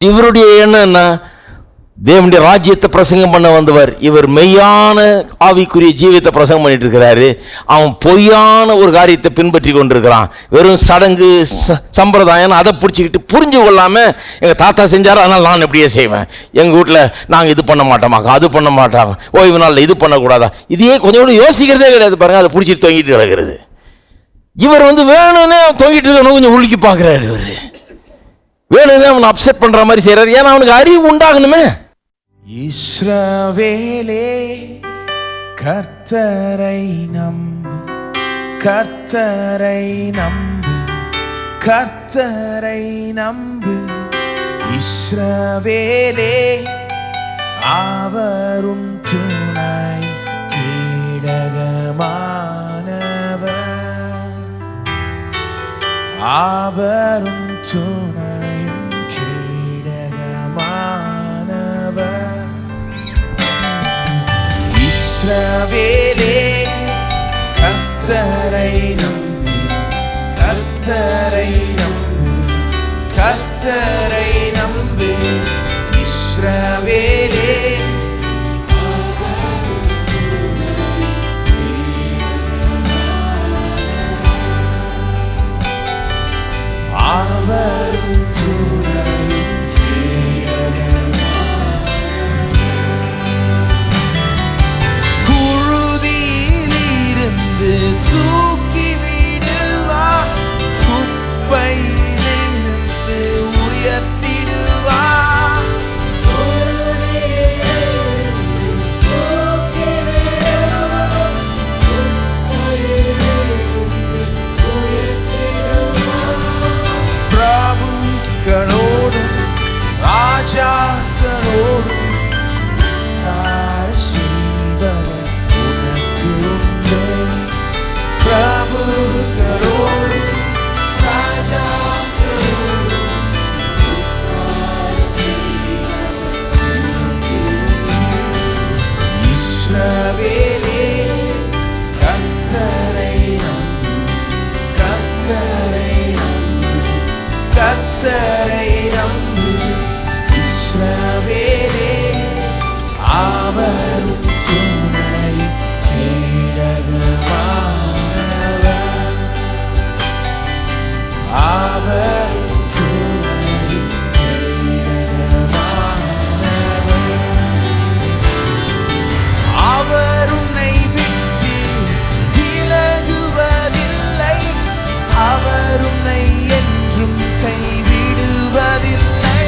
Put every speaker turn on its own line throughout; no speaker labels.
இவருடைய எண்ணம் என்ன? தேவனுடைய ராஜ்யத்தை பிரசங்கம் பண்ண வந்தவர். இவர் மெய்யான ஆவிக்குரிய ஜீவியத்தை பிரசங்கம் பண்ணிட்டு இருக்கிறாரு. அவன் பொய்யான ஒரு காரியத்தை பின்பற்றி கொண்டிருக்கிறான். வெறும் சடங்கு சம்பிரதாயம் அதை பிடிச்சிக்கிட்டு புரிஞ்சு கொள்ளாமல் எங்கள் தாத்தா செஞ்சார் அதனால் நான் எப்படியே செய்வேன், எங்கள் வீட்டில் நாங்கள் இது பண்ண மாட்டோமாக்கா, அது பண்ண மாட்டாங்க, ஓய்வு நாளில் இது பண்ணக்கூடாதா, இதையே கொஞ்சம் யோசிக்கிறதே கிடையாது. பாருங்கள், அதை பிடிச்சிட்டு தொங்கிட்டு கிடக்கிறது. இவர் வேணும்னே தொங்கிட்டு இருக்கணும், கொஞ்சம் உலுக்கி பார்க்குறாரு. இவர் வேணும்னே அவனை அப்செட் பண்ணுற மாதிரி செய்கிறார். ஏன்னா அவனுக்கு அறிவு உண்டாகணுமே.
இஸ்ரவேலே கர்த்தரை நம்பு, கர்த்தரை நம்பு, கர்த்தரை நம்பு. இஸ்ரவேலே அவரும் துணை கேடகமானவர், அவரும் துணையும் கேடகமானவர். இஸ்ரவேலே கர்த்தரை நம்பு, கர்த்தரை நம்பு, கர்த்தரை நம்பு. இஸ்ரவேலே அவரும் துணையும் புழுதியிலிருந்து தூக்கி விடுவார், குப்பையிலிருந்து உயர்த்திடுவார். பிரபுக்களோடும் ராஜாக்களோடும் செய்பவர் உனக்கு உண்டு. பிரபுக்களோடும் ராஜாக்களோடும் இஸ்ரவேலே கர்த்தரை நம்பு, கர்த்தரை நம்பு, கர்த்தரை நம்பு. இஸ்ரவேலே அவரும் துணை கேடகமானவர், அவரும் துணை கேடகமானவர். அவர் உன்னை விட்டு விலகுவதில்லை, அவர் உன்னை என்றும் கைவிடுவதில்லை.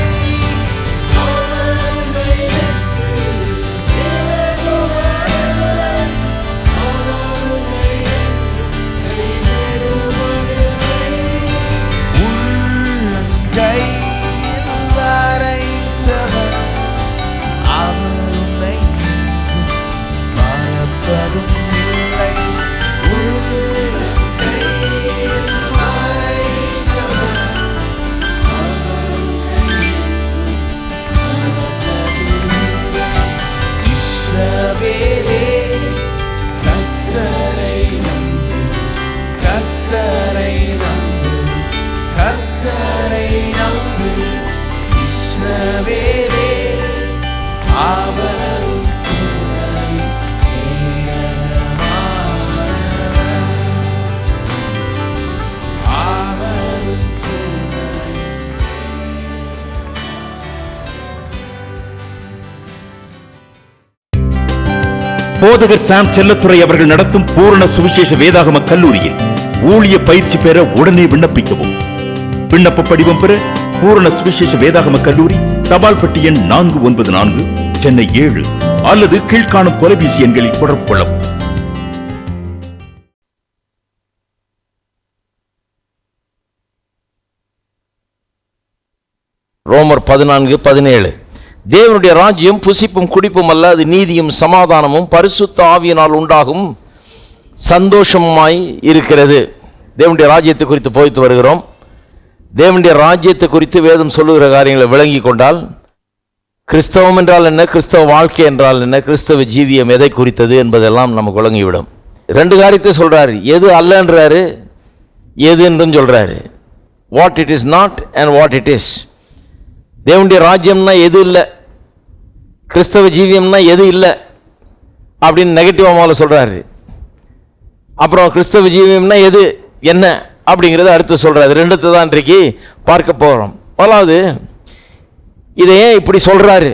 உள்ளங்கையில் வரைந்தவர் அவர் உன்னை என்றும் மறப்பதும் இல்லை. உள்ளங்கையில் வரைந்தவர் இஸ்ரவேலே கர்த்தரை நம்பு, கர்த்தரை நம்பு, கர்த்தரை நம்பு. இஸ்ரவேலே அவரும் துணை கேடகமானவர், அவரும் துணை.
போதகர் சாம் செல்லத்துறை அவர்கள் நடத்தும் பூரண சுவிசேஷ வேதாகம கல்லூரியில் ஊழிய பயிற்சி பெற உடனே விண்ணப்பிக்கவும். விண்ணப்ப படிவம் பெற பூரண சுவிசேஷ வேதாகம கல்லூரி, தபால் பெட்டி எண் 494, சென்னை 7 அல்லது கீழ்காணும் தொலைபேசி எண்களில் தொடர்பு கொள்ளவும்.
ரோமர் 14:17. தேவனுடைய ராஜ்யம் புசிப்பும் குடிப்பும் அல்ல, அது நீதியும் சமாதானமும் பரிசுத்த ஆவியினால் உண்டாகும் சந்தோஷமாய் இருக்கிறது. தேவனுடைய ராஜ்யத்தை குறித்து போய்த்து வருகிறோம். தேவனுடைய ராஜ்யத்தை குறித்து வேதம் சொல்லுகிற காரியங்களை விளங்கி கொண்டால், கிறிஸ்தவம் என்றால் என்ன, கிறிஸ்தவ வாழ்க்கை என்றால் என்ன, கிறிஸ்தவ ஜீவியம் எதை குறித்தது என்பதெல்லாம் நமக்கு விளங்கிவிடும். 2 காரியத்தை சொல்றாரு. எது அல்லன்றாரு, எது என்றும் சொல்றாரு. What it is not and what it is. தேவனுடைய ராஜ்யம்னா எது இல்லை, கிறிஸ்தவ ஜீவியம்னா எது இல்லை அப்படின்னு நெகட்டிவாக முதல்ல சொல்கிறாரு. அப்புறம் கிறிஸ்தவ ஜீவியம்னா எது என்ன அப்படிங்கிறத அடுத்து சொல்கிறாரு. ரெண்டுத்தை தான் இன்றைக்கு பார்க்க போகிறோம். முதலாவது, இதை ஏன் இப்படி சொல்கிறாரு?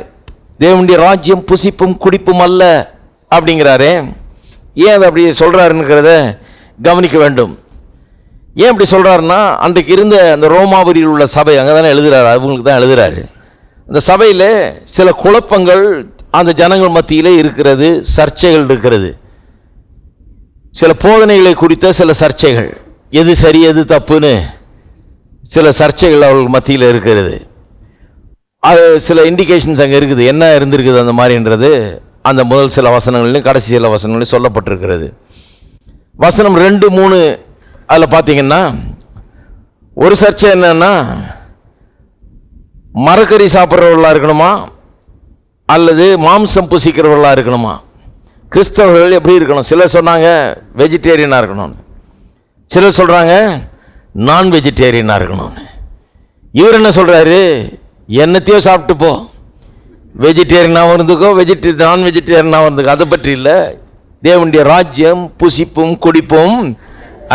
தேவனுடைய ராஜ்யம் புசிப்பும் குடிப்பும் அல்ல அப்படிங்கிறாரு. ஏன் அதை அப்படி சொல்கிறாருங்கிறத கவனிக்க வேண்டும். ஏன் இப்படி சொல்கிறாருன்னா, அன்றைக்கு இருந்த அந்த ரோமாபுரியில் உள்ள சபை, அங்கே தானே எழுதுகிறாரு, அவங்களுக்கு தான் எழுதுகிறாரு. அந்த சபையில் சில குழப்பங்கள் அந்த ஜனங்கள் மத்தியிலே இருக்கிறது, சர்ச்சைகள் இருக்கிறது. சில போதனைகளை குறித்த சில சர்ச்சைகள், எது சரி எது தப்புன்னு சில சர்ச்சைகள் அவர்கள் மத்தியில் இருக்கிறது. அது சில இண்டிகேஷன்ஸ் அங்கே இருக்குது, என்ன இருந்திருக்குது அந்த மாதிரின்றது அந்த முதல் சில வசனங்களையும் கடைசி சில வசனங்களையும் சொல்லப்பட்டிருக்கிறது. வசனம் 2, 3 அதில் பார்த்தீங்கன்னா ஒரு சர்ச்சை என்னன்னா, மரக்கறி சாப்பிட்றவர்களாக இருக்கணுமா அல்லது மாம்சம் புசிக்கிறவர்களாக இருக்கணுமா? கிறிஸ்தவர்கள் எப்படி இருக்கணும்? சிலர் சொன்னாங்க வெஜிடேரியனாக இருக்கணும்னு, சிலர் சொல்கிறாங்க நான் வெஜிடேரியனாக இருக்கணும்னு. இவர் என்ன சொல்கிறாரு, என்னத்தையோ சாப்பிட்டு போ, வெஜிடேரியனாகவும் இருந்துக்கோ, நான் வெஜிடேரியனாகவும் இருந்துக்கோ, அதை பற்றி இல்லை. தேவனுடைய ராஜ்யம் புசிப்பும் குடிப்பும்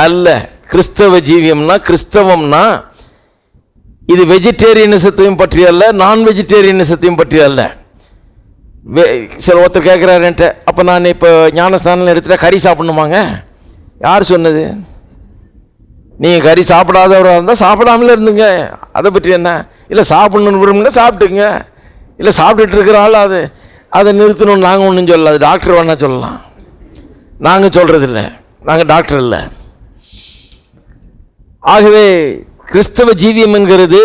அல்ல. கிறிஸ்தவ ஜீவியம்னா, கிறிஸ்தவம்னா இது வெஜிடேரியனிசத்தையும் பற்றி அல்ல, நான் வெஜிடேரியனிசத்தையும் பற்றி அல்ல. சில ஒருத்தர் கேட்குறாரு என்கிட்ட, அப்போ நான் இப்போ ஞானஸ்தானம் எடுத்துகிட்டா கறி சாப்பிட்ணுமாங்க? யார் சொன்னது? நீங்கள் கறி சாப்பிடாதவராக இருந்தால் சாப்பிடாமலே இருந்துங்க, அதை பற்றி என்ன? இல்லை சாப்பிட்ணுன்னு விரும்புனா சாப்பிட்டுங்க, இல்லை சாப்பிட்டுட்டு இருக்கிறாள் அதை நிறுத்தணும்னு நாங்கள் ஒன்றும் சொல்லல. அது டாக்டர் வேணால் சொல்லலாம், நாங்கள் சொல்கிறதில்ல, நாங்கள் டாக்டர் இல்லை. ஆகவே கிறிஸ்தவ ஜீவியம் என்கிறது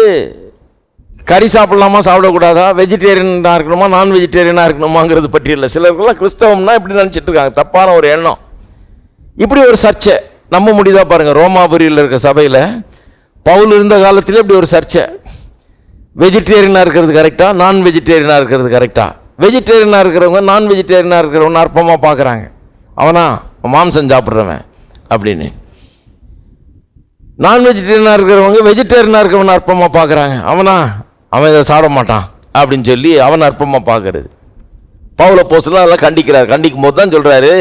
கறி சாப்பிடலாமா சாப்பிடக்கூடாதா, வெஜிடேரியனாக இருக்கணுமா நான் வெஜிடேரியனாக இருக்கணுமாங்கிறது பற்றி இல்லை. சிலருக்கெல்லாம் கிறிஸ்தவம்னா இப்படி நினச்சிட்டு இருக்காங்க, தப்பான ஒரு எண்ணம். இப்படி ஒரு சர்ச்சை நம்ப முடியுதா பாருங்கள். ரோமாபுரியில் இருக்க சபையில் பவுல் இருந்த காலத்திலே இப்படி ஒரு சர்ச்சை. வெஜிடேரியனாக இருக்கிறது கரெக்டாக, நான் வெஜிடேரியனாக இருக்கிறது கரெக்டாக? வெஜிடேரியனாக இருக்கிறவங்க நான் வெஜிடேரியனாக இருக்கிறவங்க அற்பமாக பார்க்குறாங்க, அவனா மாம்சம் சாப்பிட்றவன் அப்படின்னு. நான் வெஜிடேரியனாக இருக்கிறவங்க வெஜிடேரியனாக இருக்கிறவன் அற்பமாக பார்க்குறாங்க, அவன் இதை சாப்பிட மாட்டான் அப்படின்னு சொல்லி அவன் அற்பமாக பார்க்கறது. பவுல் அப்போஸ்தலன் அதெல்லாம் கண்டிக்கிறார். கண்டிக்கும் போது தான் சொல்கிறாரு,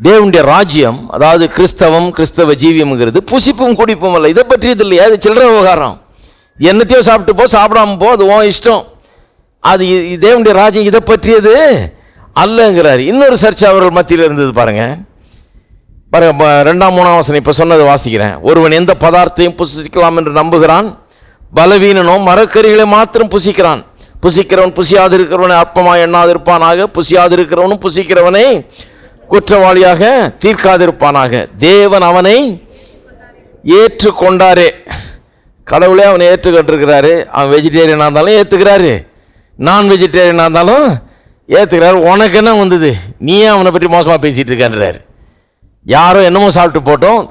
தேவனுடைய ராஜ்யம், அதாவது கிறிஸ்தவம், கிறிஸ்தவ ஜீவியம்ங்கிறது புசிப்பும் குடிப்பும் அல்ல. இதை பற்றி இது இல்லையா, அது சில்லற விவகாரம். என்னத்தையோ சாப்பிட்டு போ, சாப்பிடாம போ, அது உன் இஷ்டம். அது தேவனுடைய ராஜ்யம் இதை பற்றியது அல்லங்கிறார். இன்னொரு சர்ச்சை அவர்கள் மத்தியில் இருந்தது பாருங்க. 2ஆம் 3ஆம் வசனம் இப்போ சொன்னதை வாசிக்கிறேன். ஒருவன் எந்த பதார்த்தையும் புசிக்கலாம் என்று நம்புகிறான், பலவீனனோ மரக்கறிகளை மாத்திரம் புசிக்கிறான். புசிக்கிறவன் புசியாது இருக்கிறவனை அற்பமாக எண்ணாதிருப்பானாக, புசியாது இருக்கிறவனும் புசிக்கிறவனை குற்றவாளியாக தீர்க்காதிருப்பானாக. தேவன் அவனை ஏற்றுக்கொண்டாரே, கடவுளே அவனை ஏற்றுக்கொண்டிருக்கிறாரு. அவன் வெஜிடேரியனாக இருந்தாலும் ஏற்றுக்கிறாரு, நான் வெஜிடேரியனாக இருந்தாலும் ஏற்றுக்கிறாரு. உனக்கு என்ன வந்தது, நீயே அவனை பற்றி மோசமாக பேசிகிட்டு இருக்கான்றாரு. யாரோ என்னமோ சாப்பிட்டு போட்டோம்,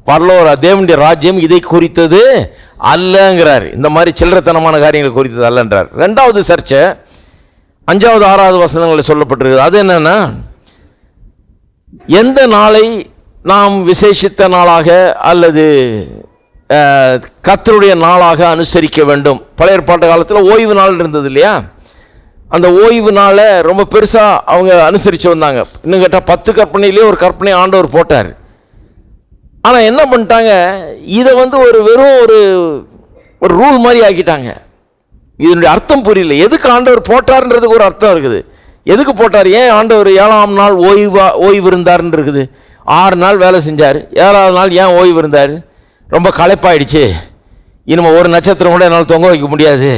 பரலோக தேவனுடைய ராஜ்யம் இதை குறித்தது அல்லங்கிறார். இந்த மாதிரி சில்லறத்தனமான காரியங்களை குறித்தது அல்லன்றார். 2வது சர்ச்சை 5வது 6வது வசனங்களில் சொல்லப்பட்டிருக்கு. அது என்னன்னா, எந்த நாளை நாம் விசேஷித்த நாளாக அல்லது கர்த்தருடைய நாளாக அனுசரிக்க வேண்டும். பழைய ஏற்பாட்டு காலத்தில் ஓய்வு நாள் இருந்தது இல்லையா, அந்த ஓய்வு நாளை ரொம்ப பெருசாக அவங்க அனுசரித்து வந்தாங்க. இன்னும் கேட்டால் 10 கற்பனையிலே ஒரு கற்பனை ஆண்டவர் போட்டார். ஆனால் என்ன பண்ணிட்டாங்க, இதை வெறும் ஒரு ரூல் மாதிரி ஆக்கிட்டாங்க. இதனுடைய அர்த்தம் புரியல. எதுக்கு ஆண்டவர் போட்டார்ன்றதுக்கு ஒரு அர்த்தம் இருக்குது. எதுக்கு போட்டார், ஏன் ஆண்டவர் 7ஆம் நாள் ஓய்வு இருந்தார்ன்னு இருக்குது. 6 நாள் வேலை செஞ்சார், 7ஆவது நாள் ஏன் ஓய்வு இருந்தார்? ரொம்ப களைப்பாயிடுச்சு, இனிமேல் ஒரு நட்சத்திரம் கூட என்னால் தொங்க வைக்க முடியாது,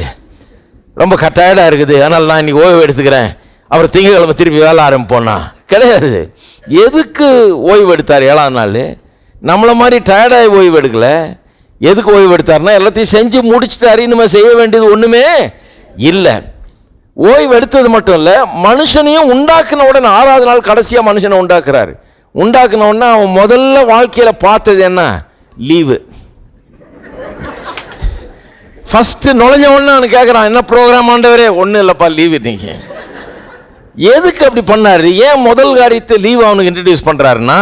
ரொம்ப டயர்டாக இருக்குது, அதனால் நான் இன்றைக்கி ஓய்வு எடுத்துக்கிறேன், அப்புறம் திங்கட்கிழமை திருப்பி வேலை ஆரம்பிப்போன்னா கிடையாது. எதுக்கு ஓய்வு எடுத்தார் 7ஆம் நாள்? நம்மளை மாதிரி டயர்டாகி ஓய்வு எடுக்கலை. எதுக்கு ஓய்வு எடுத்தார்னா, எல்லாத்தையும் செஞ்சு முடிச்சுட்டாரு, இனிமேல் செய்ய வேண்டியது ஒன்றுமே இல்லை. ஓய்வு எடுத்தது மட்டும் இல்லை, மனுஷனையும் உண்டாக்குன உடனே 6ஆவது நாள் கடைசியாக மனுஷனை உண்டாக்குறாரு. உண்டாக்குன உடனே அவன் முதல்ல வாழ்க்கையில் பார்த்தது என்ன, லீவு. ஃபஸ்ட்டு நுழைஞ்ச உடனே அவனு கேட்குறான், என்ன ப்ரோக்ராம் ஆண்டவரே? ஒன்றும் இல்லைப்பா, லீவு. நீங்கள் எதுக்கு அப்படி பண்ணார்? ஏன் முதல் காரியத்தை லீவ் அவனுக்கு இன்ட்ரடியூஸ் பண்ணுறாருன்னா,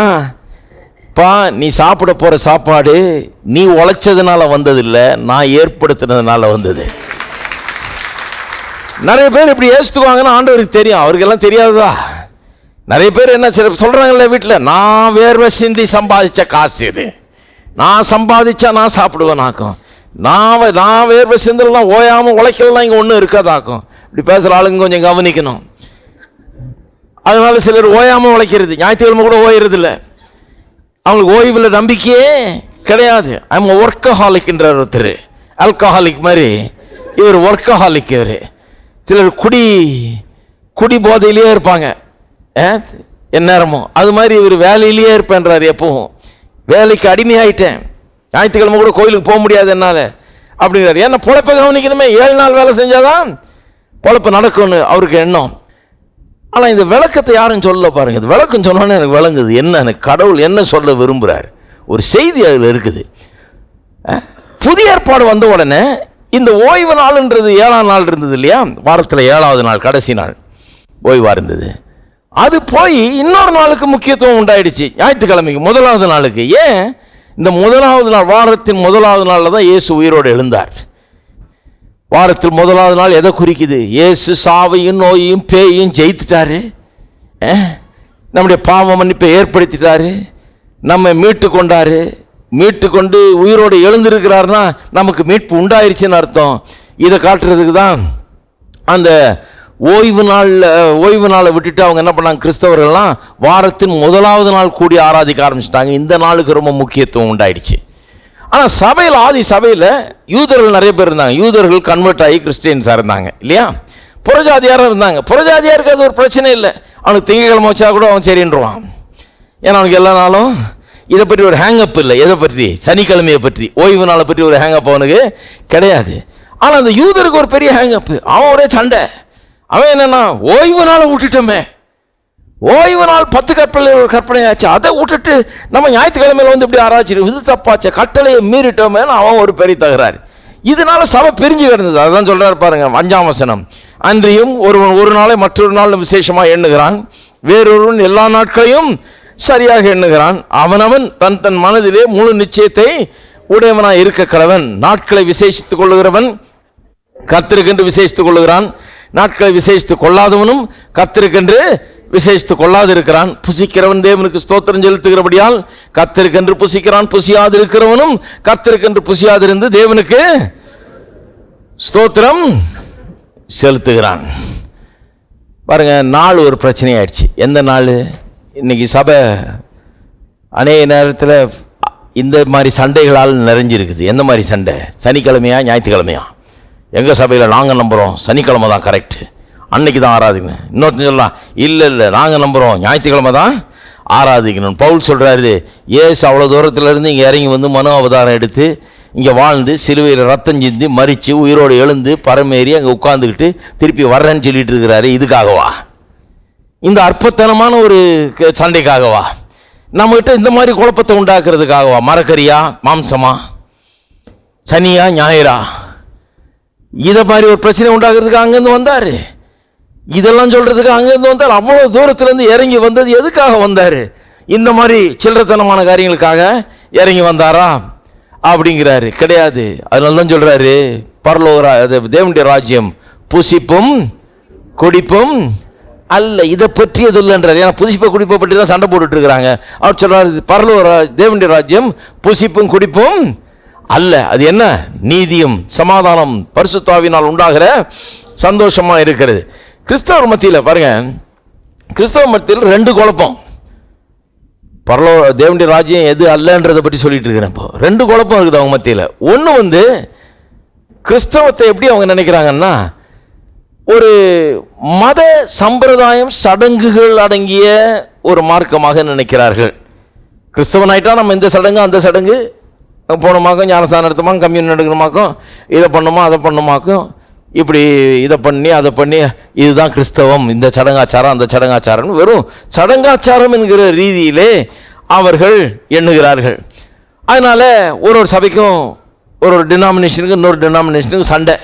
பா நீ சாப்பிட போகிற சாப்பாடு நீ உழைச்சதுனால வந்ததில்லை, நான் ஏற்படுத்தினதுனால வந்தது. நிறைய பேர் இப்படி ஏசுத்துக்குவாங்கன்னு ஆண்டவருக்கு தெரியும், அவருக்கெல்லாம் தெரியாததா? நிறைய பேர் என்ன சொல்கிறாங்கல்ல வீட்டில், நான் வேர்வை சிந்தி சம்பாதிச்ச காசு இது, நான் சம்பாதிச்சா நான் சாப்பிடுவேனாக்கும், நான் வேர்வை சிந்தலாம் ஓயாமல் உழைக்கலாம் இங்கே ஒன்றும் இருக்காதாக்கும். இப்படி பேசுகிற ஆளுங்க கொஞ்சம் கவனிக்கணும். அதனால சிலர் ஓயாமல் உழைக்கிறது, ஞாயிற்றுக்கிழமை கூட ஓய்கிறது இல்லை, அவங்களுக்கு ஓய்வில் நம்பிக்கையே கிடையாது. அவங்க ஒர்க்கஹாலிக்ன்றார் ஒருத்தர், ஆல்கஹாலிக் மாதிரி இவர் ஒர்க்கஹாலிக். இவர் சிலர் குடி போதையிலேயே இருப்பாங்க எந்நேரமும், அது மாதிரி இவர் வேலையிலேயே இருப்பேன்றார். எப்பவும் வேலைக்கு அடிமையாயிட்டேன், ஞாயிற்றுக்கிழமை கூட கோயிலுக்கு போக முடியாது என்னால் அப்படிங்கிறார். ஏன்னா பொழைப்பை கவனிக்கணுமே, 7 நாள் வேலை செஞ்சாதான் பொழைப்பு நடக்கும்னு அவருக்கு எண்ணம். ஆனால் இந்த விளக்கத்தை யாரும் சொல்ல பாருங்க. இந்த விளக்கம் சொன்னோன்னே எனக்கு விளங்குது என்ன கடவுள் என்ன சொல்ல விரும்புகிறார், ஒரு செய்தி அதில் இருக்குது. புதிய ஏற்பாடு வந்த உடனே இந்த ஓய்வு நாள்ன்றது 7ஆம் நாள் இருந்தது இல்லையா, வாரத்தில் 7வது நாள் கடைசி நாள் ஓய்வாக இருந்தது. அது போய் இன்னொரு நாளுக்கு முக்கியத்துவம் உண்டாயிடுச்சு, ஞாயிற்றுக்கிழமைக்கு 1வது நாளுக்கு. ஏன் இந்த 1வது நாள், வாரத்தின் 1வது நாளில் தான் இயேசு உயிரோடு எழுந்தார். வாரத்தில் 1வது நாள் எதை குறிக்குது? இயேசு சாவையும் நோயையும் பேயையும் ஜெயித்துட்டாரு, நம்முடைய பாவ மன்னிப்பை ஏற்படுத்திட்டாரு, நம்ம மீட்டு கொண்டாரு. மீட்டு கொண்டு உயிரோடு எழுந்திருக்கிறாருன்னா நமக்கு மீட்பு உண்டாயிருச்சுன்னு அர்த்தம். இதை காட்டுறதுக்கு தான் அந்த ஓய்வு நாளை விட்டுட்டு அவங்க என்ன பண்ணாங்க, கிறிஸ்தவர்கள்லாம் வாரத்தின் 1வது நாள் கூடி ஆராதிக்க ஆரம்பிச்சிட்டாங்க. இந்த நாளுக்கு ரொம்ப முக்கியத்துவம் உண்டாயிடுச்சு. ஆனால் சபையில், ஆதி சபையில் யூதர்கள் நிறைய பேர் இருந்தாங்க. யூதர்கள் கன்வெர்ட் ஆகி கிறிஸ்டியன்ஸாக இருந்தாங்க இல்லையா, புறஜாதியாராக இருந்தாங்க. புறஜாதியாருக்கு அது ஒரு பிரச்சனை இல்லை, அவனுக்கு திங்கக்கிழமை வச்சா கூட அவன் சரின்றான். ஏன்னா அவனுக்கு எல்லா நாளும் இதை பற்றி ஒரு ஹேங்கப் இல்லை. எதை பற்றி? சனிக்கிழமையை பற்றி, ஓய்வு நாளை பற்றி ஒரு ஹேங்கப் அவனுக்கு கிடையாது. ஆனால் அந்த யூதருக்கு ஒரு பெரிய ஹேங்கப், அவன் ஒரே சண்டை. அவன் என்னன்னா, ஓய்வு நாளை விட்டுட்டோமே, ஓய்வு நாள் 10 கற்பனை ஒரு கற்பனையாச்சு, அதை விட்டுட்டு நம்ம ஞாயிற்றுக்கிழமையில வந்து இப்படி ஆராய்ச்சிடும், இது தப்பாச்சு, கட்டளையை மீறிட்டோமேன்னு அவன் ஒரு பெரிய தகராறு. இதனால சபை பிரிஞ்சு கிடந்தது. அதுதான் சொல்றாரு பாருங்க 5ஆம் வசனம், அன்றியும் ஒருவன் ஒரு நாளை மற்றொரு நாள் விசேஷமாக எண்ணுகிறான், வேறொருவன் எல்லா நாட்களையும் சரியாக எண்ணுகிறான். அவனவன் தன் மனதிலே முழு நிச்சயத்தை உடையவனாய் இருக்க கடவன். நாட்களை விசேஷித்துக் கொள்ளுகிறவன் கர்த்தருக்கென்று விசேஷித்துக் கொள்ளுகிறான், நாட்களை விசேஷித்துக் கொள்ளாதவனும் கர்த்தருக்கென்று விசேஷித்துக் கொள்ளாது இருக்கிறான். புசிக்கிறவன் தேவனுக்கு ஸ்தோத்திரம் செலுத்துகிறபடியால் கர்த்தருக்கென்று புசிக்கிறான், புசியாது இருக்கிறவனும் கர்த்தருக்கென்று புசியாதிருந்து தேவனுக்கு ஸ்தோத்திரம் செலுத்துகிறான். பாருங்க, நாள் ஒரு பிரச்சனை ஆயிடுச்சு. எந்த நாள்? இன்னைக்கு சபை அநேக நேரத்தில் இந்த மாதிரி சண்டைகளால் நிறைஞ்சிருக்குது. எந்த மாதிரி சண்டை? சனிக்கிழமையா ஞாயிற்றுக்கிழமையா? எங்கள் சபையில் நாங்கள் நம்புகிறோம் சனிக்கிழமை தான் கரெக்டு, அன்னைக்கு தான் ஆராதிக்கணும். இன்னொருத்தர் சொல்லலாம், இல்லை நாங்கள் நம்புகிறோம் ஞாயிற்றுக்கிழமை தான் ஆராதிக்கணும். பவுல் சொல்கிறாரு, ஏசு அவ்வளோ தூரத்துலேருந்து இங்கே இறங்கி வந்து மனோ அவதாரம் எடுத்து இங்கே வாழ்ந்து சிலுவையில் ரத்தம் சிந்தி மறித்து உயிரோடு எழுந்து பரமேறி அங்கே உட்காந்துக்கிட்டு திருப்பி வர்றேன்னு சொல்லிட்டு இருக்கிறாரு. இதுக்காகவா? இந்த அற்பத்தனமான ஒரு சண்டைக்காகவா? நம்மகிட்ட இந்த மாதிரி குழப்பத்தை உண்டாக்குறதுக்காகவா? மரக்கறியா மாம்சமா, சனியா ஞாயிறா, இதை மாதிரி ஒரு பிரச்சனை உண்டாக்குறதுக்கு அங்கேருந்து வந்தார். இதெல்லாம் சொல்கிறதுக்கு அங்கேருந்து வந்தார். அவ்வளோ தூரத்துலேருந்து இறங்கி வந்தது எதுக்காக வந்தார்? இந்த மாதிரி சில்லறத்தனமான காரியங்களுக்காக இறங்கி வந்தாரா அப்படிங்கிறாரு. கிடையாது. அதனால தான் சொல்கிறாரு, பரலோக தேவனுடைய ராஜ்யம் புசிப்பும் குடிப்பும் அல்ல, இதை பற்றியது இல்லைன்றார். ஏன்னா புசிப்பை குடிப்பை பற்றி தான் சண்டை போட்டுட்டு இருக்கிறாங்க. அவர் சொல்கிறார், பரலோக தேவனுடைய ராஜ்யம் புசிப்பும் குடிப்பும் அல்ல. அது என்ன? நீதியும் சமாதானம் பரிசுத்தாவினால் உண்டாகிற சந்தோஷமாக இருக்கிறது. கிறிஸ்தவர் மத்தியில் பாருங்க, கிறிஸ்தவ மத்தியில் 2 குழப்பம். பரலோக தேவனுடைய ராஜ்யம் எது அல்லன்றதை பற்றி சொல்லிட்டு இருக்கிறேன். இப்போ 2 குழப்பம் இருக்குது அவங்க மத்தியில். ஒன்று கிறிஸ்தவத்தை எப்படி அவங்க நினைக்கிறாங்கன்னா, ஒரு மத சம்பிரதாயம் சடங்குகள் அடங்கிய ஒரு மார்க்கமாக நினைக்கிறார்கள். கிறிஸ்தவனாயிட்டா நம்ம இந்த சடங்கு அந்த சடங்கு போனோமாக்கும், ஞானஸ்தானம் எடுத்தோமாக்கும், கம்யூன் எடுக்கணுமாக்கும், இதை பண்ணுமா அதை பண்ணுமாக்கும், இப்படி இதை பண்ணி அதை பண்ணி, இதுதான் கிறிஸ்தவம், இந்த சடங்காச்சாரம் அந்த சடங்காச்சாரம், வெறும் சடங்காச்சாரம் என்கிற ரீதியிலே அவர்கள் எண்ணுகிறார்கள். அதனால் ஒரு சபைக்கும் ஒரு டினாமினேஷனுக்கு இன்னொரு டினாமினேஷனுக்கு சண்டை,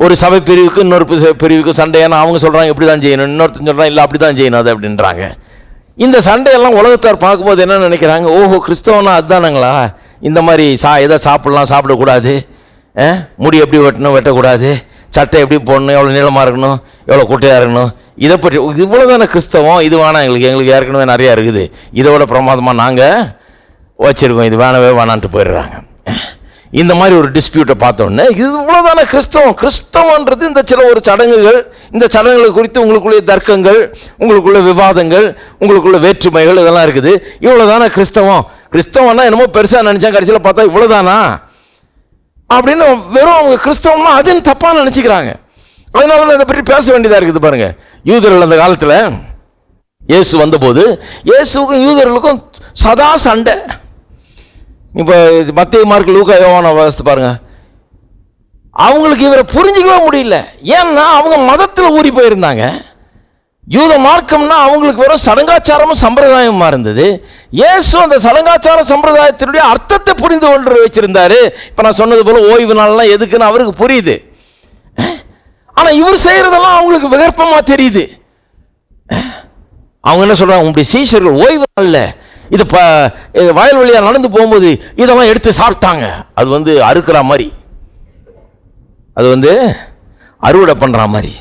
ஒரு சபை பிரிவுக்கு இன்னொரு பிரிவுக்கு சண்டை. ஏன்னா அவங்க சொல்கிறாங்க இப்படி தான் செய்யணும், இன்னொருத்தர் சொல்கிறாங்க இல்லை அப்படி தான் செய்யணும் அது அப்படின்றாங்க. இந்த சண்டையெல்லாம் உலகத்தார் பார்க்கும்போது என்ன நினைக்கிறாங்க, ஓஹோ கிறிஸ்தவனா அதுதானுங்களா, இந்த மாதிரி எதை சாப்பிடலாம் சாப்பிடக்கூடாது, முடி எப்படி வெட்டணும் வெட்டக்கூடாது, சட்டை எப்படி போடணும், எவ்வளோ நீளமாக இருக்கணும், எவ்வளோ குட்டையாக இருக்கணும், இதை பற்றி இவ்வளோ தானே கிறிஸ்தவம். இது வேணாம் எங்களுக்கு ஏற்கனவே நிறையா இருக்குது, இதோட பிரமாதமாக நாங்கள் வச்சுருக்கோம், இது வேணவே வேணான்ட்டு போயிடுறாங்க. இந்த மாதிரி ஒரு டிஸ்பியூட்டை பார்த்தோன்னே இது இவ்வளோதானே கிறிஸ்தவம். கிறிஸ்தவன்றது இந்த சில ஒரு சடங்குகள், இந்த சடங்குகள் குறித்து உங்களுக்குள்ளே தர்க்கங்கள், உங்களுக்குள்ள விவாதங்கள், உங்களுக்குள்ள வேற்றுமைகள் இதெல்லாம் இருக்குது. இவ்வளோதானே கிறிஸ்தவம். கிறிஸ்தவம்னா என்னமோ பெருசாக நினச்சா கடைசியில் பார்த்தா இவ்வளோதானா அப்படின்னு வெறும் அவங்க கிறிஸ்தவம்னா அதுன்னு தப்பாக நினச்சிக்கிறாங்க. அதனால தான் இதை பற்றி பேச வேண்டியதாக இருக்குது. பாருங்கள், யூதர்கள் அந்த காலத்தில் இயேசு வந்தபோது இயேசுக்கும் யூதர்களுக்கும் சதா சண்டை. இப்போ மத்தேயு, மார்க்கு, லூக்கா, யோவானை வாசித்து பாருங்க. அவங்களுக்கு இவரை புரிஞ்சிக்கவே முடியல. ஏன்னா அவங்க மதத்தில் ஊறி போயிருந்தாங்க. யூத மார்க்கம்னா அவங்களுக்கு வெறும் சடங்காச்சாரமும் சம்பிரதாயமாக இருந்தது. இயேசு அந்த சடங்காச்சார சம்பிரதாயத்தினுடைய அர்த்தத்தை புரிந்து கொண்டு வச்சிருந்தாரு. இப்போ நான் சொன்னது போல ஓய்வு நாள்லாம் எதுக்குன்னு அவருக்கு புரியுது. ஆனால் இவர் செய்கிறதெல்லாம் அவங்களுக்கு விகற்பமாக தெரியுது. அவங்க என்ன சொல்கிறாங்க, உங்களுடைய சீஷர்கள் ஓய்வு நாளில் இது வயல் வழியாக நடந்து போகும்போது இதெல்லாம் எடுத்து சாப்பிட்டாங்க. அது அறுக்கிற மாதிரி, அது அறுவடை பண்ணுற மாதிரி.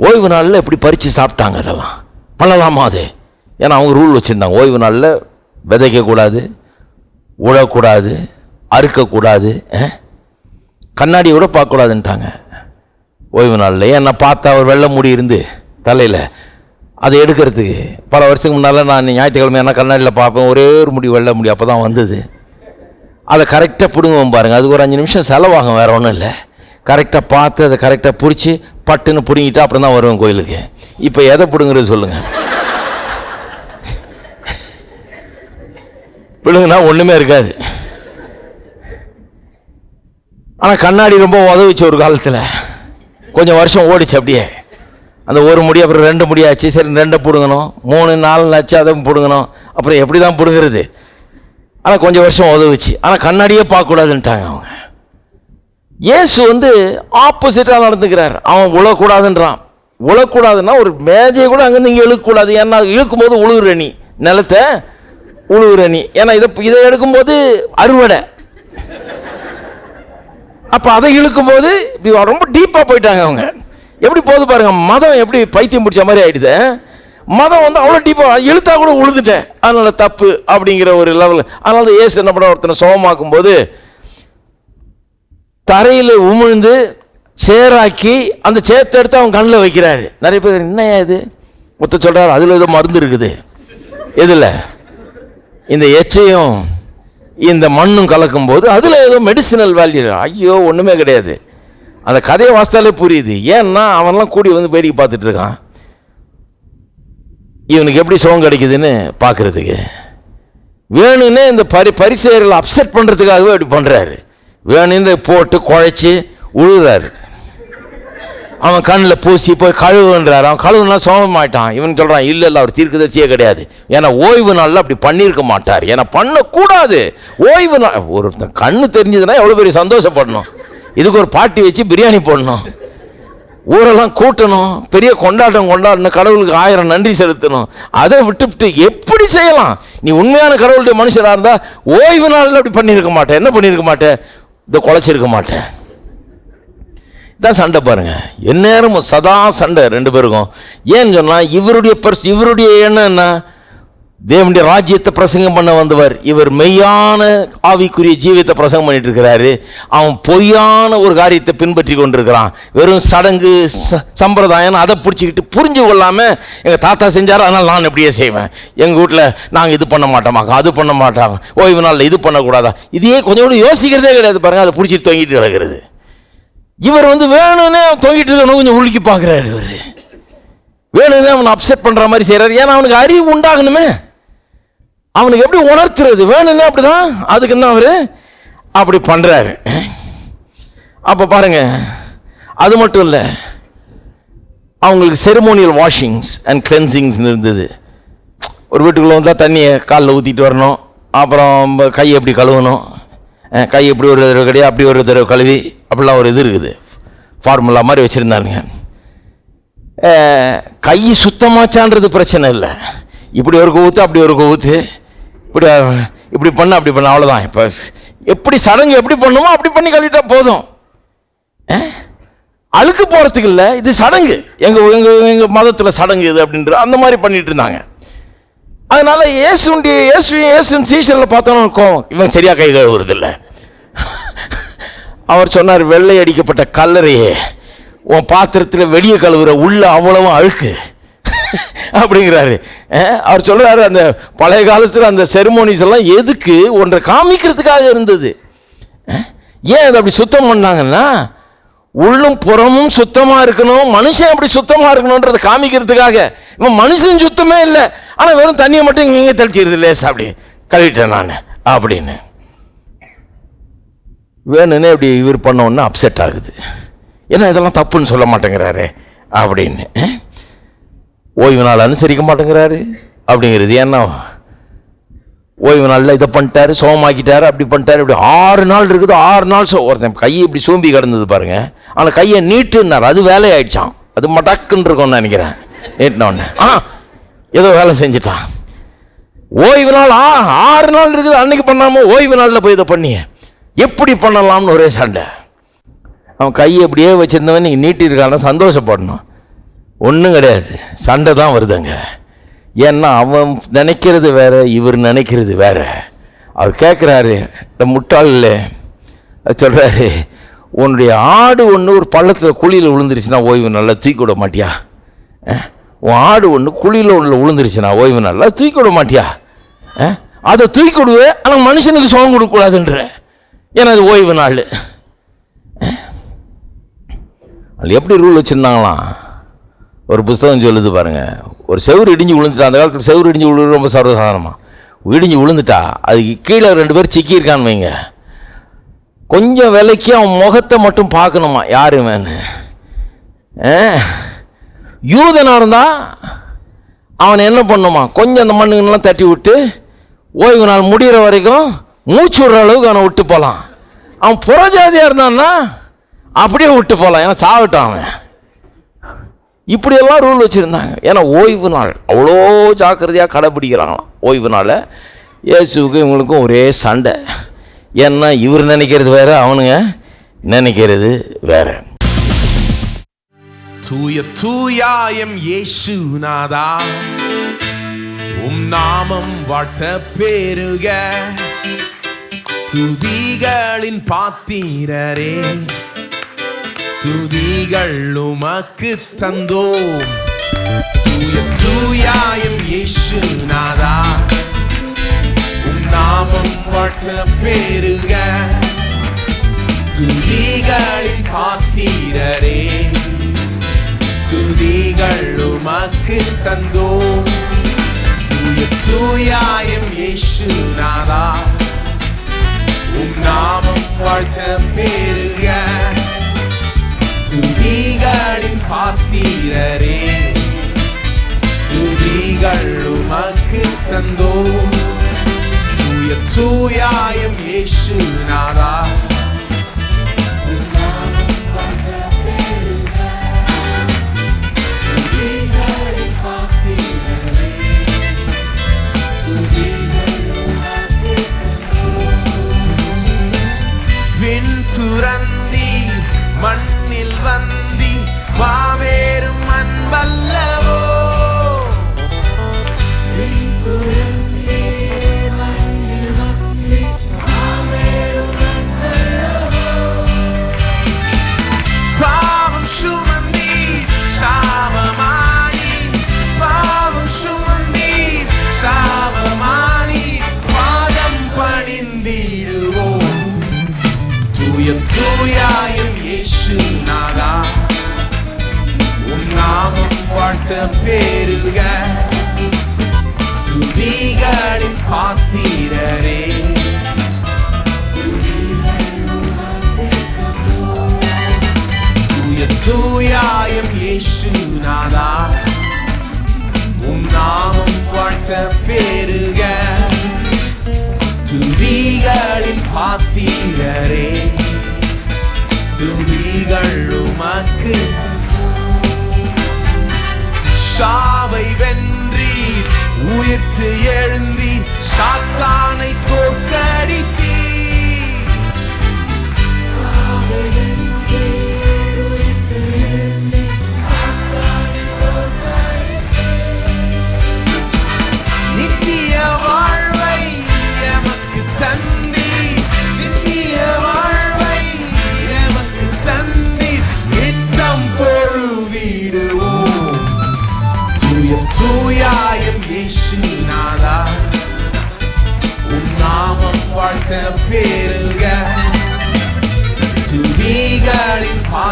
ஓய்வு நாளில் எப்படி பறித்து சாப்பிட்டாங்க, இதெல்லாம் பண்ணலாமா அது? ஏன்னா அவங்க ரூல் வச்சுருந்தாங்க, ஓய்வு நாளில் விதைக்கக்கூடாது, உழக்கூடாது, அறுக்கக்கூடாது, கண்ணாடி கூட பார்க்கக்கூடாதுன்ட்டாங்க ஓய்வு நாளில். ஏன்னா பார்த்தா அவர் வெள்ளை முடி இருந்து தலையில் அதை எடுக்கிறதுக்கு பல வருஷத்துக்கு முன்னால் நான் ஞாயிற்றுக்கிழமை என்ன கண்ணாடியில் பார்ப்பேன், ஒரே ஒரு முடி வெள்ளை முடி அப்போ தான் வந்தது. அதை கரெக்டாக பிடுங்குவோம் பாருங்கள், அதுக்கு ஒரு 5 நிமிஷம் செலவாகும், வேறு ஒன்றும் இல்லை. கரெக்டாக பார்த்து அதை கரெக்டாக பிடிச்சி பட்டுன்னு பிடுங்கிட்டு அப்புறம் தான் வருவேன் கோயிலுக்கு. இப்போ எதை பிடுங்குறது சொல்லுங்கள்? பிடுங்குனா ஒன்றுமே இருக்காது. ஆனால் கண்ணாடி ரொம்ப உதவிச்சு ஒரு காலத்தில், கொஞ்சம் வருஷம் ஓடிச்சு அப்படியே. அந்த ஒரு முடி அப்புறம் 2 முடியாச்சு, சரி 2 பிடுங்கணும், 3 4 ஆச்சு, அதை பிடுங்கணும், அப்புறம் எப்படி தான் பிடுங்கிறது? ஆனால் கொஞ்சம் வருஷம் உதவிச்சு. ஆனால் கண்ணாடியே பார்க்கக்கூடாதுன்ட்டாங்க அவங்க. இயேசு ஆப்போசிட்டாக நடந்துக்கிறார். அவன் உழக்கூடாதுன்றான். உழக்கூடாதுன்னா ஒரு மேஜையை கூட அங்கேருந்து இங்கே இழுக்கக்கூடாது. ஏன்னா இழுக்கும் போது உழுகுற நீ நிலத்தை உழுகுற நீ. ஏன்னா இதை எடுக்கும்போது அறுவடை, அப்போ அதை இழுக்கும்போது ரொம்ப டீப்பாக போயிட்டாங்க அவங்க. எப்படி போது பாருங்க, மதம் எப்படி பைத்தியம் பிடிச்ச மாதிரி ஆயிடுது. மதம் அவ்வளோ டீப்பாக இழுத்தா கூட உழுதுட்டேன், அதனால தப்பு அப்படிங்கிற ஒரு லெவலில். அதனால தான் இயேசு என்ன பண்ண, ஒருத்தனை சோகமாக்கும் போது தரையில் உமிழ்ந்து சேராக்கி அந்த சேத்தை எடுத்து அவன் கண்ணில் வைக்கிறாரு. நிறைய பேர் என்னையா இது மொத்த சொல்கிறார், அதில் ஏதோ மருந்து இருக்குது. எதில்? இந்த எச்சையும் இந்த மண்ணும் கலக்கும் போது அதில் ஏதோ மெடிசினல் வேல்யூ. ஐயோ, ஒன்றுமே கிடையாது. அந்த கதையை வாசித்தாலே புரியுது. ஏன்னா அவன்லாம் கூடி வேடிக்கை பார்த்துட்டு இருக்கான், இவனுக்கு எப்படி சுகம் கிடைக்குதுன்னு பார்க்குறதுக்கு. வேணும்னே இந்த பரிசேயர்களை அப்செட் பண்ணுறதுக்காகவே அப்படி பண்ணுறாரு. வேணும்னு போட்டு குழைச்சி உழுறாரு. அவன் கண்ணில் பூசி போய் கழுவுன்றார். அவன் கழுவுனா சோகமாயிட்டான். இவன் சொல்கிறான், இல்லை அவர் தீர்க்கதரிசியே கிடையாது, ஏன்னா ஓய்வு நாளில் அப்படி பண்ணியிருக்க மாட்டார், ஏன்னா பண்ணக்கூடாது. ஓய்வு நாள் ஒருத்தன் கண்ணு தெரிஞ்சதுன்னா எவ்வளோ பெரிய சந்தோஷப்படணும். இதுக்கு ஒரு பார்ட்டி வச்சு பிரியாணி போடணும், ஊரெல்லாம் கூட்டணும், பெரிய கொண்டாட்டம் கொண்டாடணும், கடவுளுக்கு 1000 நன்றி செலுத்தணும். அதை விட்டுவிட்டு எப்படி செய்யலாம்? நீ உண்மையான கடவுளுடைய மனுஷராக இருந்தால் ஓய்வு நாளில் அப்படி பண்ணியிருக்க மாட்டேன். என்ன பண்ணியிருக்க மாட்டேன்? இதை குலைச்சிருக்க மாட்டேன். இதான் சண்டை பாருங்க, எந்நேரமும் சதா சண்டை 2 பேருக்கும். ஏன்னு சொன்னால் இவருடைய எண்ணம் என்ன? தேவனுடைய ராஜ்யத்தை பிரசங்கம் பண்ண வந்தவர். இவர் மெய்யான ஆவிக்குரிய ஜீவியத்தை பிரசங்கம் பண்ணிட்டு இருக்கிறாரு. அவன் பொய்யான ஒரு காரியத்தை பின்பற்றி கொண்டிருக்கிறான். வெறும் சடங்கு சம்பிரதாயம் அதை பிடிச்சிக்கிட்டு புரிஞ்சு கொள்ளாமல், எங்கள் தாத்தா செஞ்சார் அதனால் நான் எப்படியே செய்வேன், எங்கள் வீட்டில் நாங்கள் இது பண்ண மாட்டோமாக்கா, அது பண்ண மாட்டாங்க, ஓய்வு நாளில் இது பண்ணக்கூடாதா, இதையே கொஞ்சம் கூட யோசிக்கிறதே கிடையாது பாருங்கள். அதை பிடிச்சிட்டு தொங்கிட்டு கிடக்கிறது. இவர் வேணும்னே தொங்கிட்டு இருக்கணும், கொஞ்சம் உலுக்கி பார்க்குறாரு. இவர் வேணும்னே அவனை அப்செட் பண்ணுற மாதிரி செய்கிறார். ஏன்னா அவனுக்கு அறிவு உண்டாகணுமே, அவனுக்கு எப்படி உணர்த்துறது? வேணும்னே அப்படிதான், அதுக்கு தான் அவர் அப்படி பண்ணுறாரு. அப்போ பாருங்க, அது மட்டும் இல்லை, அவங்களுக்கு செரிமோனியல் வாஷிங்ஸ் அண்ட் கிளென்சிங்ஸ் இருந்தது. ஒரு வீட்டுக்குள்ளே வந்தால் தண்ணியை காலில் ஊற்றிட்டு வரணும், அப்புறம் கையை எப்படி கழுவணும், கை எப்படி ஒரு தடவை கிடையாது, அப்படி ஒரு தடவை கழுவி, அப்படிலாம் ஒரு இது இருக்குது, ஃபார்முலா மாதிரி வச்சுருந்தாங்க. கை சுத்தமாச்சான்றது பிரச்சனை இல்லை, இப்படி ஒரு கவுத்து அப்படி ஒரு கவுத்து, இப்படி பண்ண அப்படி பண்ண, அவ்வளோதான். இப்போ எப்படி சடங்கு எப்படி பண்ணுமோ அப்படி பண்ணி கழுவிட்டா போதும். அழுக்கு போகிறதுக்கு இல்லை, இது சடங்கு, எங்கள் மதத்தில் சடங்கு இது அப்படின்ற அந்த மாதிரி பண்ணிட்டு இருந்தாங்க. அதனால இயேசுவின் சீசனில் பார்த்தோன்னு கோவம், இவன் சரியாக கை கழுவுறது இல்லை. அவர் சொன்னார், வெள்ளை அடிக்கப்பட்ட கல்லறையே உன் பாத்திரத்தில் வெளியே கழுவுற, உள்ள அவ்வளவும் அழுக்கு அப்படிங்கிறாரு. அவர் சொல்கிறாரு, அந்த பழைய காலத்தில் அந்த செரிமோனிஸ் எல்லாம் எதுக்கு, ஒன்றை காமிக்கிறதுக்காக இருந்தது. ஏன் அதை அப்படி சுத்தம் பண்ணாங்கன்னா, உள்ளும் புறமும் சுத்தமாக இருக்கணும், மனுஷன் அப்படி சுத்தமாக இருக்கணுன்றதை காமிக்கிறதுக்காக. இவன் மனுஷன் சுத்தமே இல்லை, ஆனால் வெறும் தண்ணியை மட்டும் இங்கே தெளிச்சிருது, லேசா அப்படி கழுவிட்டேன் நான் அப்படின்னு. வேணுன்னே இப்படி இவர் பண்ணோன்னா அப்செட் ஆகுது. ஏன்னா இதெல்லாம் தப்புன்னு சொல்ல மாட்டேங்கிறாரு அப்படின்னு. ஓய்வு நாள் அனுசரிக்க மாட்டேங்கிறாரு அப்படிங்கிறது. ஏன்னா ஓய்வு நாளில் இதை பண்ணிட்டாரு, சோகமாக்கிட்டாரு, அப்படி பண்ணிட்டாரு, இப்படி 6 நாள் இருக்குது. 6 நாள் ஒருத்தன் கையை இப்படி சூம்பி கிடந்தது பாருங்க, ஆனால் கையை நீட்டுன்னார், அது வேலையாயிடுச்சான். அது மடக்குன்னு இருக்கும்னு நினைக்கிறேன். நீட்டினோடனே ஏதோ வேலை செஞ்சுட்டான். ஓய்வு நாள் 6 நாள் இருக்குது, அன்னைக்கு பண்ணாமல் ஓய்வு நாளில் போய் இதை பண்ணி எப்படி பண்ணலாம்னு ஒரே சண்டை. அவன் கையை அப்படியே வச்சுருந்தவன் நீங்கள் நீட்டிருக்கான சந்தோஷப்படணும், ஒன்றும் கிடையாது, சண்டை தான் வருதுங்க. ஏன்னா அவன் நினைக்கிறது வேற, இவர் நினைக்கிறது வேற. அவர் கேட்குறாரு, இந்த முட்டாள் சொல்கிறாரு, உன்னுடைய ஆடு ஒன்று ஒரு பள்ளத்தில் குழியில் விழுந்துருச்சுன்னா ஓய்வு நல்லா தூக்கி விட மாட்டியா? உன் ஆடு ஒன்று குழியில் ஒன்றில் விழுந்துருச்சுன்னா ஓய்வு நல்லா தூக்கி விட மாட்டியா? அதை தூக்கி விடுவேன், ஆனால் மனுஷனுக்கு சோகம் கொடுக்கக்கூடாதுன்ற, ஏன்னா அது ஓய்வு நாள். அது எப்படி ரூல் வச்சுருந்தாங்களாம், ஒரு புஸ்தகம் சொல்லுது பாருங்க. ஒரு செவுறு இடிஞ்சு விழுந்துட்டா, அந்த காலத்தில் செவுறு இடிஞ்சு விழுது ரொம்ப சர்வசாதாரணமாக. இடிஞ்சு விழுந்துட்டா அதுக்கு கீழே 2 பேர் சிக்கியிருக்கான்னு வைங்க, கொஞ்சம் விலைக்கு அவன் முகத்தை மட்டும் பார்க்கணுமா யாரு வேணு. யூதனாக இருந்தால் அவன் என்ன பண்ணுமா, கொஞ்சம் அந்த மண்ணுங்கெல்லாம் தட்டி விட்டு ஓய்வு நாள் முடிகிற வரைக்கும் மூச்சு விடுற அளவுக்கு அவனை விட்டு போகலாம். அவன் புறஜாதியாக இருந்தான்னா அப்படியே விட்டு போகலாம், ஏன்னா சாவிட்டான் அவன். இப்படியெல்லாம் ரூல் வச்சுருந்தாங்க. ஏன்னா ஓய்வு நாள் அவ்வளோ ஜாக்கிரதையாக கடைப்பிடிக்கிறாங்களாம். ஓய்வு நாளை இயேசுவுக்கும் இவங்களுக்கும் ஒரே சண்டை. ஏன்னா இவர் நினைக்கிறது வேற, அவனுங்க நினைக்கிறது வேற.
தூய தூயாயம் இயேசுநாதா, நாமம் வாழ்த்த பெருக. துதிகளின் பாத்திரரே, துதிகள் உமக்கு தந்தோம். தூய தூயாயம் இயேசுநாதா, நாமம் வாழ்த்த பெருக. துதிகளின் பாத்திரரே, துதிகள் உமக்கு தந்தோம். தூய தூயாயம் இயேசுநாதா, நாமம் வாழ்த்த பெருக. துதிகளின் பாத்திரரே, துதிகள் உமக்கு தந்தோம். தூய தூயாயம் இயேசுநாதா, துறந்தி மண்ணில் வந்தி மாவேறும் அன்பல்லவோ. பாவம் சுமந்தி சாபமானி, பாவம் சுமந்தி சாபமானி, பாதம் பணிந்திடுவோம். தூய தூயாயம் இயேசுநாதா, நாமம் வாழ்த்த பெருக. துதிகளின் பாத்திரரே, தூய தூயாயம் இயேசுநாதா, நாமம் வாழ்த்த பெருக. துதிகளின் பாத்திரரே, துதிகள் உமக்கு. சாவை வென்றி உயிர்த்து எழுந்தி சாத்தானை தோற்கடித்தீர்.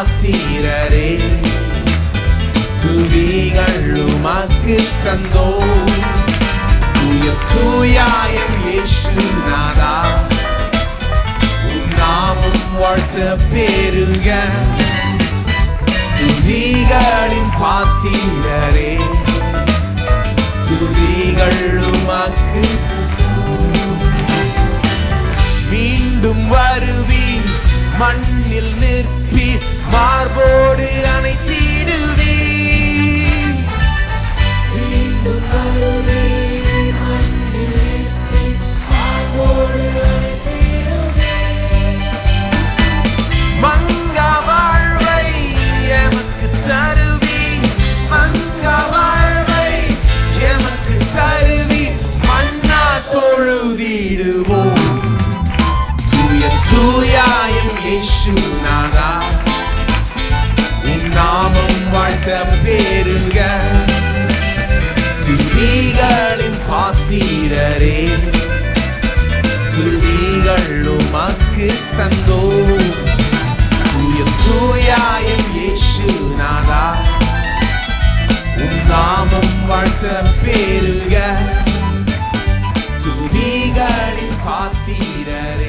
பாத்திரரே, துதிகள் உமக்கு தந்தோ. தூயாயம் இயேசுநாதா, உம் நாமம் வாழ்த்த பெருக. துதிகளின் பாத்திரரே, துதிகள் உமக்கு. மீண்டும் வருவீர், மண்ணில் நிற்பீர், மார்போடு அணைத்திடுவீர். மீண்டும் வருவீர், மண்ணில் நிற்பீர், மார்போடு அணைத்திடுவீர். மங்கா வாழ்வை எமக்கு தருவீர், மங்கா வாழ்வை எமக்கு தருவீர். மன்னா தொழுதிடுவோம், தூயாயும் இயேசுநாதா, உம் நாமம் வாழ்த்த பெருக. துதிகளின் பாத்திரரே, துதிகள் உமக்கு தந்தோ. தூயாயும் இயேசுநாதா, உம் நாமம் வாழ்த்த பெருக. துதிகளின் பாத்திரரே,